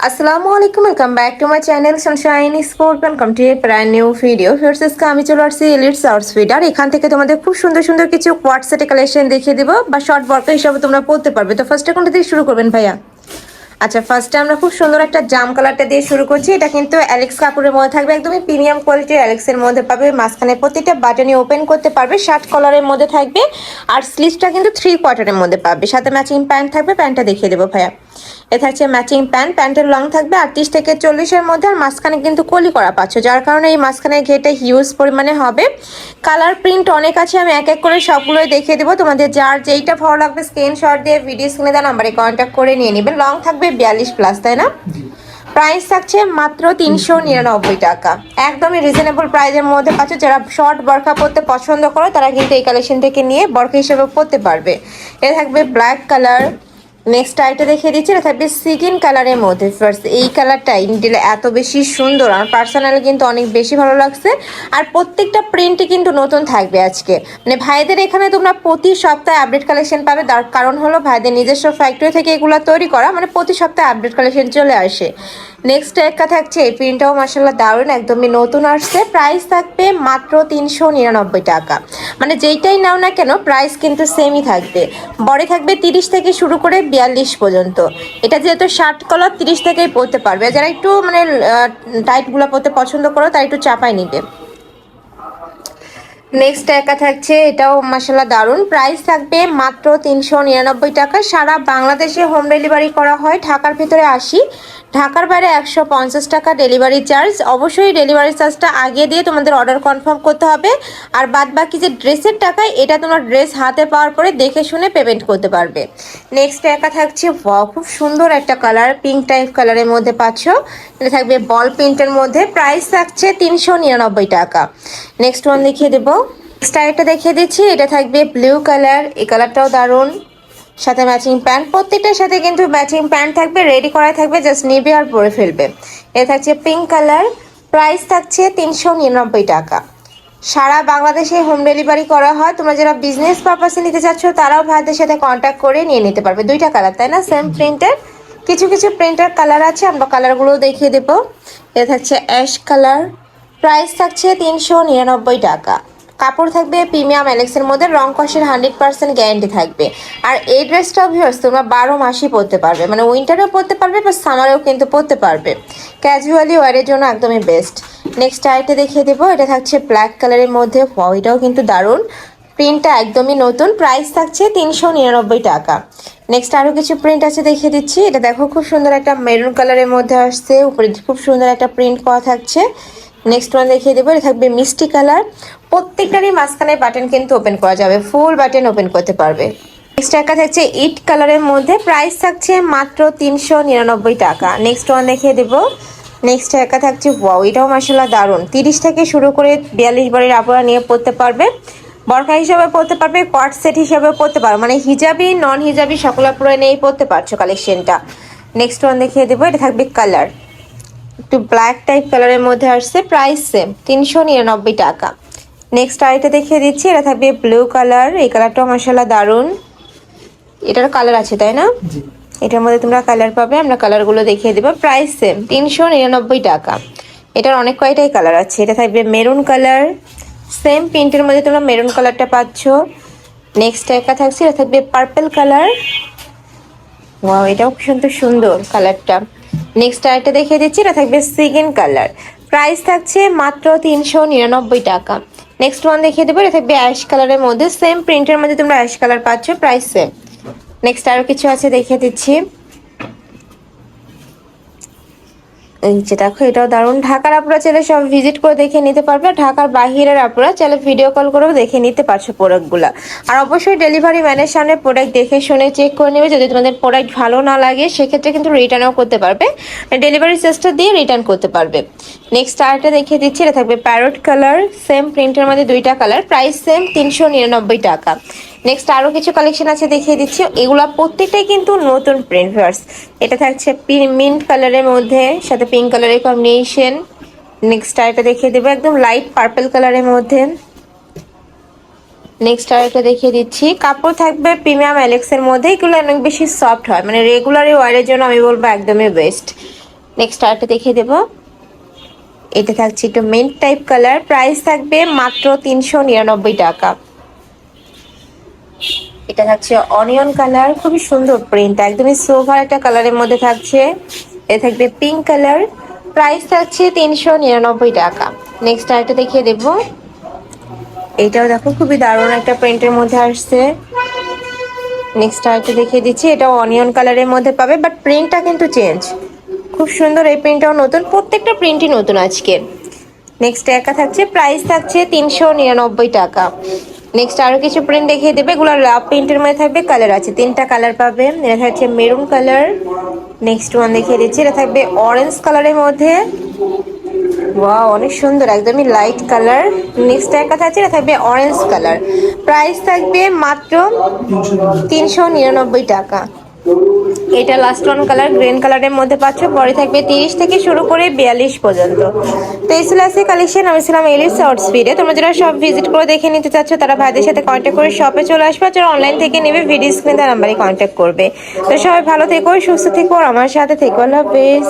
আসসালামু আলাইকুম, welcome back to my channel sunshine sport. Welcome to a brand new video. ফিরস আজকে আমি চলে আসছি এলিট সার্চ ফিড, আর এখান থেকে তোমাদের খুব সুন্দর সুন্দর কিছু কোয়াড সেটে কালেকশন দেখিয়ে দিব বা শর্ট বর্কা হিসাবে তোমরা পড়তে পারবে। তো ফার্স্টে কোনটা দিয়ে শুরু করবেন ভাইয়া? আচ্ছা, ফার্স্টে আমরা খুব সুন্দর একটা জাম কালারটা দিয়ে শুরু করছি। এটা কিন্তু অ্যালেক্স কাপড়ের মধ্যে থাকবে, একদমই প্রিমিয়াম কোয়ালিটির অ্যালেক্সের মধ্যে পাবে। মাঝখানে প্রতিটা বাটনই ওপেন করতে পারবে, শার্ট কলারের মধ্যে থাকবে। আর স্লিভসটা কিন্তু 3/4 মধ্যে পাবে, সাথে ম্যাচিং প্যান্ট থাকবে। প্যান্টটা দেখিয়ে দেবো ভাইয়া। এ থাকছে ম্যাচিং প্যান্ট, প্যান্টের লং থাকবে 38 থেকে 40-এর মধ্যে। আর মাঝখানে কিন্তু কলি করা পাচ্ছ, যার কারণে এই মাঝখানে ঘেটে হিউজ পরিমাণে হবে। কালার প্রিন্ট অনেক আছে, আমি এক এক করে সবগুলোই দেখিয়ে দেবো। তোমাদের যার যেইটা ভালো লাগবে স্ক্রিনশট দিয়ে ভিডিও স্ক্রিনে দেওয়া নাম্বারে কন্ট্যাক্ট করে নিয়ে নেবেন। লং থাকবে 42+, তাই না? প্রাইস থাকছে মাত্র 399 টাকা, একদমই রিজনেবল প্রাইসের মধ্যে পাচ্ছ। যারা শর্ট বরখা পরতে পছন্দ করো তারা কিন্তু এই কালেকশন থেকে নিয়ে বরখা হিসেবে পরতে পারবে। এটা থাকবে ব্ল্যাক কালার। নেক্সট আইটা দেখিয়ে দিচ্ছি, এটা থাকবে সিগিন কালারের মধ্যে। ফার্স্ট এই কালারটা ইনডিলে এত বেশি সুন্দর, আমার পার্সোনালি কিন্তু অনেক বেশি ভালো লাগছে। আর প্রত্যেকটা প্রিন্টই কিন্তু নতুন থাকবে আজকে। মানে ভাইদের এখানে তোমরা প্রতি সপ্তাহে আপডেট কালেকশন পাবে, তার কারণ হলো ভাইদের নিজস্ব ফ্যাক্টরি থেকে এগুলো তৈরি করা, মানে প্রতি সপ্তাহে আপডেট কালেকশন চলে আসে। নেক্সট একটা থাকছে, এই প্রিন্টটাও মাসাল্লাহ দারুণ, একদমই নতুন আসছে। প্রাইস থাকবে মাত্র 399 টাকা। মানে যেইটাই নাও না কেন প্রাইস কিন্তু সেমই থাকবে। বডি থাকবে 30 থেকে শুরু করে 42 পর্যন্ত। এটা যেহেতু শার্ট কলার 30 থেকেই পরতে পারবে, যারা একটু মানে টাইটগুলো পরতে পছন্দ করো তারা একটু চাপায় নিবে। নেক্সট একা থাকছে, এটাও মাসাল্লাহ দারুণ। প্রাইস থাকবে মাত্র 399 টাকা। সারা বাংলাদেশে হোম ডেলিভারি করা হয়, ঢাকার ভিতরে 80, ঢাকার বাইরে 150 টাকা ডেলিভারি চার্জ। অবশ্যই ডেলিভারি চার্জটা আগে দিয়ে তোমাদের অর্ডার কনফার্ম করতে হবে। আর বাদ বাকি যে ড্রেসের টাকা, এটা তোমার ড্রেস হাতে পাওয়ার পরে দেখে শুনে পেমেন্ট করতে পারবে। নেক্সট একা থাকছে, খুব সুন্দর একটা কালার, পিঙ্ক টাইপ কালারের মধ্যে পাচ্ছ। এটা থাকবে বল প্রিন্টের মধ্যে। প্রাইস থাকছে 399 টাকা। নেক্সট ওয়ান দেখিয়ে দেবো। স্টাইলটা দেখিয়ে দিচ্ছি, এটা থাকবে ব্লু কালার। এই কালারটাও দারুণ, সাথে ম্যাচিং প্যান্ট। প্রত্যেকটার সাথে কিন্তু ম্যাচিং প্যান্ট থাকবে, রেডি করা থাকবে, জাস্ট নিবে আর পরে ফেলবে। এটা থাকছে পিঙ্ক কালার। প্রাইস থাকছে 399 টাকা। সারা বাংলাদেশে হোম ডেলিভারি করা হয়। তোমরা যারা বিজনেস পারপাসে নিতে চাচ্ছ তারাও ভাইদের সাথে কন্ট্যাক্ট করে নিয়ে নিতে পারবে। দুইটা কালার, তাই না? সেম প্রিন্টের কিছু কিছু প্রিন্টার কালার আছে, আমরা কালারগুলো দেখিয়ে দেবো। এটা থাকছে অ্যাশ কালার। প্রাইস থাকছে 399 টাকা। কাপড় থাকবে প্রিমিয়াম অ্যালেক্সের মধ্যে, রং কষের 100% গ্যারান্টি থাকবে। আর এই ড্রেসটা ভিউয়ার্স তোমরা 12 মাসই পরতে পারবে, মানে উইন্টারেও পরতে পারবে বা সামারেও কিন্তু পরতে পারবে। ক্যাজুয়ালি ওয়ারের জন্য একদমই বেস্ট। নেক্সট আইটা দেখিয়ে দেবো, এটা থাকছে ব্ল্যাক কালারের মধ্যে। এটাও কিন্তু দারুণ, প্রিন্টটা একদমই নতুন। প্রাইস থাকছে 399 টাকা। নেক্সট আরও কিছু প্রিন্ট আছে দেখিয়ে দিচ্ছি। এটা দেখো খুব সুন্দর একটা মেরুন কালারের মধ্যে আসছে, উপরে খুব সুন্দর একটা প্রিন্ট করা থাকছে। নেক্সট ওয়ান দেখিয়ে দেবো, এটা থাকবে মিষ্টি কালার। প্রত্যেকটারই মাঝখানে বাটন কিন্তু ওপেন করা যাবে, ফুল বাটন ওপেন করতে পারবে। নেক্সট একটা থাকছে ইট কালারের মধ্যে। প্রাইস থাকছে মাত্র 399 টাকা। নেক্সট ওয়ান দেখিয়ে দেবো। নেক্সট একটা থাকছে, এটাও মাসাল্লাহ দারুণ। 30 থেকে শুরু করে 42 বারের আপনারা নিয়ে পড়তে পারবে, বরখা হিসাবে পড়তে পারবে, কোয়ার্ট সেট হিসাবে পড়তে পারো, মানে হিজাবি নন হিজাবি সকল পুরো নিয়েই পড়তে পারছো কালেকশনটা। নেক্সট ওয়ান দেখিয়ে দেবো, এটা থাকবে কালার একটু ব্ল্যাক টাইপ কালারের মধ্যে আসছে। প্রাইস সেম 399 টাকা। নেক্সট আইটা দেখিয়ে দিচ্ছি, এটা থাকবে ব্লু কালার। এই কালারটাও মাসাল্লাহ দারুণ। এটার কালার আছে তাই না? এটার মধ্যে তোমরা কালার পাবে, আমরা কালারগুলো দেখিয়ে দেবো। প্রাইস সেম 399 টাকা। এটার অনেক কয়টাই কালার আছে। এটা থাকবে মেরুন কালার, সেম প্রিন্টের মধ্যে তোমরা মেরুন কালারটা পাচ্ছ। নেক্সট একটা থাকছে, এটা থাকবে পার্পল কালার। এটাও কিন্তু সুন্দর কালারটা। নেক্সট আরেকটা দেখিয়ে দিচ্ছি, এটা থাকবে সিগিন কালার। প্রাইস থাকছে মাত্র 399 টাকা। নেক্সট ওয়ান দেখিয়ে দেবো, এটা থাকবে অ্যাশ কালারের মধ্যে, সেম প্রিন্টের মধ্যে তোমরা অ্যাশ কালার পাচ্ছ। Price same. নেক্সট আরও কিছু আছে দেখিয়ে দিচ্ছি। এই যে দেখো, এটাও দারুণ। ঢাকার আপুরা চাইলে সব ভিজিট করে দেখে নিতে পারবে, ঢাকার বাহিরের আপুরা চাইলে ভিডিও কল করেও দেখে নিতে পারছো প্রোডাক্টগুলো। আর অবশ্যই ডেলিভারি ম্যানের সামনে প্রোডাক্ট দেখে শুনে চেক করে নেবে। যদি তোমাদের প্রোডাক্ট ভালো না লাগে সেক্ষেত্রে কিন্তু রিটার্নও করতে পারবে, ডেলিভারি চার্জটা দিয়ে রিটার্ন করতে পারবে। নেক্সট আরেকটা দেখিয়ে দিচ্ছি, এটা থাকবে প্যারট কালার, সেম প্রিন্টের মধ্যে দুইটা কালার। প্রাইস সেম 399 টাকা। নেক্সট আরও কিছু কালেকশন আছে দেখিয়ে দিচ্ছি, এগুলা প্রত্যেকটাই কিন্তু নতুন প্রিন্ট ভার্স। এটা থাকছে মিন্ট কালারের মধ্যে, সাথে পিঙ্ক কালারের কম্বিনেশন। নেক্সট আরেকটা দেখিয়ে দেবো, একদম লাইট পার্পল কালারের মধ্যে। নেক্সট আরেকটা দেখিয়ে দিচ্ছি, কাপড় থাকবে প্রিমিয়াম অ্যালেক্সের মধ্যে। এগুলো অনেক বেশি সফট হয়, মানে রেগুলার ওয়ারের জন্য আমি বলবো একদমই বেস্ট। নেক্সট আরেকটা দেখিয়ে দেবো। এটা থাকছে একটু মিন্ট টাইপ কালার, প্রাইস থাকবে মাত্র 399 টাকা। এটা থাকছে অনিয়ন কালার, খুবই সুন্দর প্রিন্ট, একদমই সোভার একটা কালারের মধ্যে থাকছে। এটা থাকবে পিঙ্ক কালার, প্রাইস থাকছে 399 টাকা। নেক্সট আরেকটা দেখিয়ে দেবো। এটাও দেখো খুবই দারুণ একটা প্রিন্টের মধ্যে আসছে। নেক্সট আরেকটা দেখিয়ে দিচ্ছি, এটাও অনিয়ন কালারের মধ্যে পাবে, বাট প্রিন্টটা কিন্তু চেঞ্জ। খুব সুন্দর, এই প্রিন্টটাও নতুন, প্রত্যেকটা প্রিন্টই নতুন আজকে। নেক্সট একা থাকছে, প্রাইস থাকছে 399 টাকা। নেক্সট আরো কিছু প্রিন্ট দেখিয়ে দেবে, এগুলো লাভ প্রিন্টের মধ্যে থাকবে, কালার আছে, 3টা কালার পাবে। এটা থাকছে মেরুন কালার। নেক্সট ওয়ান দেখিয়ে দিচ্ছি, এটা থাকবে অরেঞ্জ কালারের মধ্যে। ওয়াও, অনেক সুন্দর, একদমই লাইট কালার। নেক্সট একা থাকছে, এটা থাকবে অরেঞ্জ কালার, প্রাইস থাকবে মাত্র 399 টাকা। এটা লাস্ট ওয়ান কালার, গ্রিন কালারের মধ্যে পাচ্ছ, পরে থাকবে 30 থেকে শুরু করে 42 পর্যন্ত। তো এই ছিল আজকে কালেকশন। আমি ছিলাম এলিস শর্ট স্পিডে। তোমরা যারা সব ভিজিট করে দেখে নিতে চাচ্ছ তারা ভাইদের সাথে কন্ট্যাক্ট করে শপে চলে আসবে, যারা অনলাইন থেকে নেবে ভিডিও স্ক্রিনে তার নাম্বারে কন্ট্যাক্ট করবে। তো সবাই ভালো থেকো, সুস্থ থেকো, আর আমার সাথে থেকো। আল্লাহ হাফেজ।